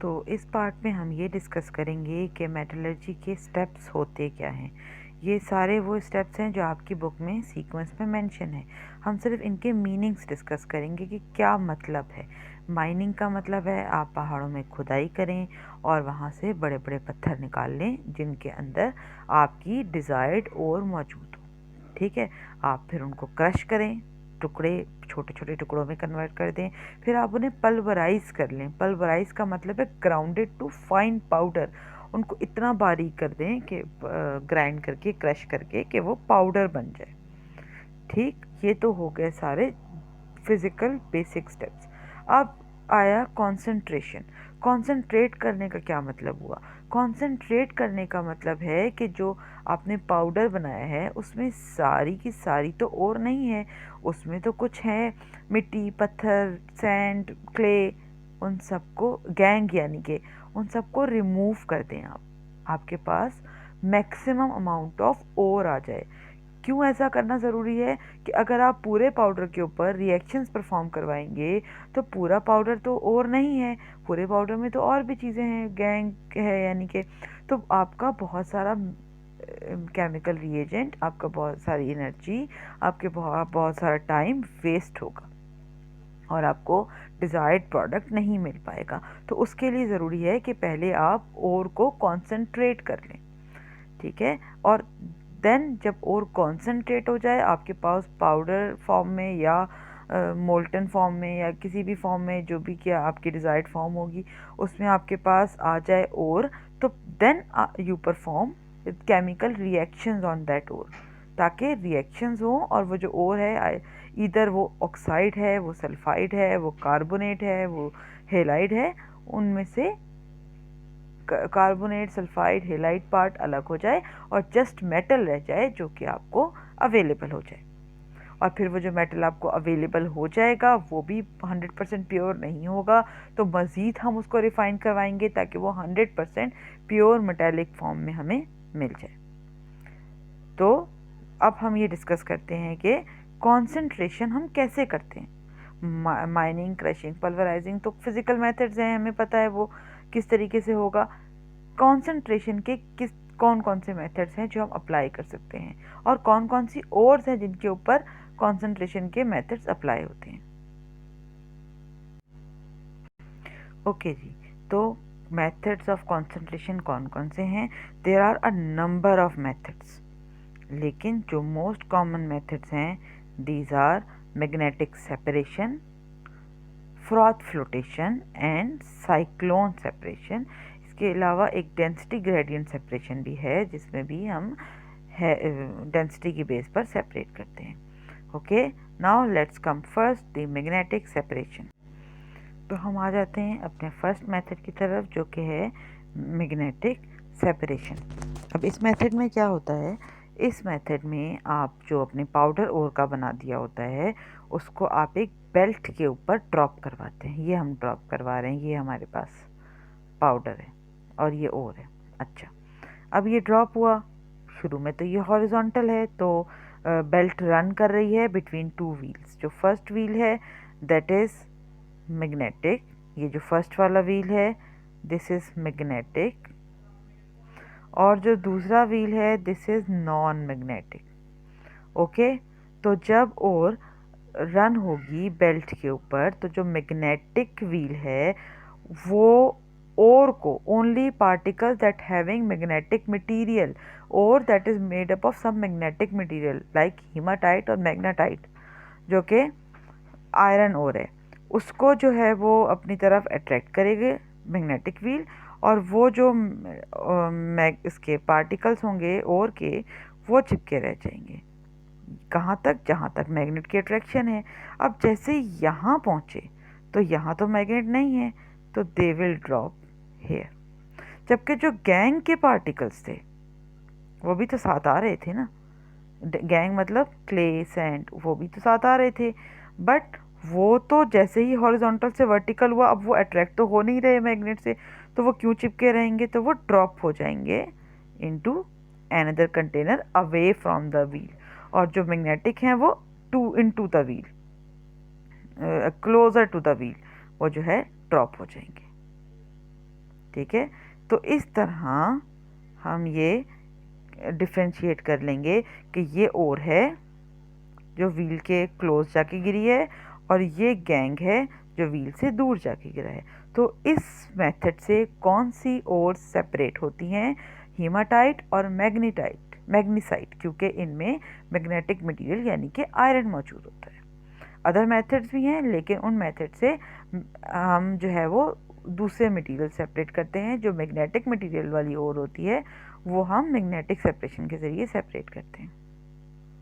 तो इस पार्ट में हम ये डिस्कस करेंगे कि मेटलर्जी के स्टेप्स होते क्या हैं। ये सारे वो स्टेप्स हैं जो आपकी बुक में सीक्वेंस में मेंशन है। हम सिर्फ इनके मीनिंग्स डिस्कस करेंगे कि क्या मतलब है। माइनिंग का मतलब है आप पहाड़ों में खुदाई करें और वहाँ से बड़े बड़े पत्थर निकाल लें जिनके अंदर आपकी डिज़ायर्ड ओर मौजूद हो। ठीक है, आप फिर उनको क्रश करें, टुकड़े छोटे छोटे टुकड़ों में कन्वर्ट कर दें, फिर आप उन्हें पल्वराइज कर लें। पल्वराइज का मतलब है ग्राउंडेड टू फाइन पाउडर। उनको इतना बारीक कर दें कि ग्राइंड करके क्रश करके कि वो पाउडर बन जाए। ठीक, ये तो हो गए सारे फिज़िकल बेसिक स्टेप्स। अब आया कंसंट्रेशन। कंसंट्रेट करने का क्या मतलब हुआ? कंसंट्रेट करने का मतलब है कि जो आपने पाउडर बनाया है उसमें सारी की सारी तो और नहीं है, उसमें तो कुछ है, मिट्टी, पत्थर, सैंड, क्ले, उन सबको गैंग यानी कि उन सबको रिमूव कर दें आप। आपके पास मैक्सिमम अमाउंट ऑफ ओर आ जाए। क्यों ऐसा करना ज़रूरी है कि अगर आप पूरे पाउडर के ऊपर रिएक्शंस परफॉर्म करवाएंगे तो पूरा पाउडर तो और नहीं है, पूरे पाउडर में तो और भी चीज़ें हैं, गैंग है यानी कि, तो आपका बहुत सारा केमिकल रिएजेंट, आपका बहुत सारी एनर्जी, आपके बहुत सारा टाइम वेस्ट होगा और आपको डिज़ायर्ड प्रोडक्ट नहीं मिल पाएगा। तो उसके लिए ज़रूरी है कि पहले आप ओर को कॉन्सेंट्रेट कर लें। ठीक है, और देन जब और कॉन्सेंट्रेट हो जाए आपके पास पाउडर फॉर्म में या मोल्टन फॉर्म में या किसी भी फॉर्म में, जो भी क्या आपकी डिज़ायर्ड फॉर्म होगी उसमें आपके पास आ जाए और, तो then you perform chemical reactions on that ore, ताकि रिएक्शंस हो और वो जो ओर है इधर वो ऑक्साइड है, वो सल्फाइड है, वो कार्बोनेट है, वो हेलाइड है, उनमें से कार्बोनेट, सल्फाइड, हेलाइड पार्ट अलग हो जाए और जस्ट मेटल रह जाए जो कि आपको अवेलेबल हो जाए। और फिर वो जो मेटल आपको अवेलेबल हो जाएगा वो भी 100% प्योर नहीं होगा, तो मज़ीद हम उसको रिफ़ाइन करवाएंगे ताकि वो 100% प्योर मेटेलिक फॉर्म में हमें मिल जाए। तो अब हम ये डिस्कस करते हैं कि कॉन्सेंट्रेशन हम कैसे करते हैं। माइनिंग, क्रशिंग, पल्वराइजिंग तो फिज़िकल मेथड्स हैं, हमें पता है वो किस तरीके से होगा। कॉन्सेंट्रेशन के कौन कौन से मेथड्स हैं जो हम अप्लाई कर सकते हैं और कौन कौन सी ओर्स हैं जिनके ऊपर कॉन्सेंट्रेशन के मेथड्स अप्लाई होते हैं। ओके जी, तो मेथड्स ऑफ कॉन्सेंट्रेशन कौन कौन से हैं? There are a number of methods, लेकिन जो मोस्ट कॉमन मेथड्स हैं these are magnetic separation, froth flotation and cyclone separation. इसके अलावा एक डेंसिटी ग्रेडियंट सेपरेशन भी है जिसमें भी हम डेंसिटी की बेस पर सेपरेट करते हैं। Okay, now let's come first the magnetic separation. तो हम आ जाते हैं अपने फर्स्ट मेथड की तरफ जो कि है मैग्नेटिक सेपरेशन। अब इस मेथड में क्या होता है, इस मेथड में आप जो अपने पाउडर ओर का बना दिया होता है उसको आप एक बेल्ट के ऊपर ड्रॉप करवाते हैं। ये हम ड्रॉप करवा रहे हैं, ये हमारे पास पाउडर है और ये ओर है। अच्छा, अब ये ड्रॉप हुआ, शुरू में तो ये हॉरिजॉन्टल है, तो बेल्ट रन कर रही है बिटवीन टू व्हील्स। जो फर्स्ट व्हील है दैट इज़ मैग्नेटिक, ये जो फर्स्ट वाला व्हील है दिस इज़ मैग्नेटिक, और जो दूसरा व्हील है this is non magnetic. Okay, तो जब और रन होगी बेल्ट के ऊपर तो जो मैग्नेटिक व्हील है वो ओर को, only particles that having magnetic material और that is made up of some magnetic material like haematite और मैग्नेटाइट जो कि आयरन ओर है, उसको जो है वो अपनी तरफ अट्रैक्ट करेंगे मैग्नेटिक व्हील, और वो जो इसके पार्टिकल्स होंगे ओर के वो चिपके रह जाएंगे। कहाँ तक? जहाँ तक मैग्नेट की अट्रैक्शन है। अब जैसे यहाँ पहुँचे तो यहाँ तो मैग्नेट नहीं है, तो दे विल ड्रॉप हेयर। जबकि जो गैंग के पार्टिकल्स थे वो भी तो साथ आ रहे थे ना, गैंग मतलब क्ले, सैंड, वो भी तो साथ आ रहे थे, बट वो तो जैसे ही हॉरिजॉन्टल से वर्टिकल हुआ अब वो अट्रैक्ट तो हो नहीं रहे मैग्नेट से, तो वो क्यों चिपके रहेंगे? तो वो ड्रॉप हो जाएंगे into another container away from the wheel, और जो मैग्नेटिक हैं वो into the wheel, closer to the wheel, वो जो है ड्रॉप हो जाएंगे। ठीक है। तो इस तरह हम ये डिफ्रेंशिएट कर लेंगे कि ये ओर है जो व्हील के क्लोज जाके गिरी है और ये गैंग है जो व्हील से दूर जाके गिरा है। तो इस मेथड से कौन सी ओर सेपरेट होती हैं? हीमाटाइट और मैग्नीसाइट, क्योंकि इनमें मैग्नेटिक मटेरियल यानी कि आयरन मौजूद होता है। अदर मेथड्स भी हैं, लेकिन उन मेथड से हम जो है वो दूसरे मटेरियल सेपरेट करते हैं। जो मैग्नेटिक मटेरियल वाली ओर होती है वो हम मैग्नेटिक सेपरेशन के ज़रिए सेपरेट करते हैं।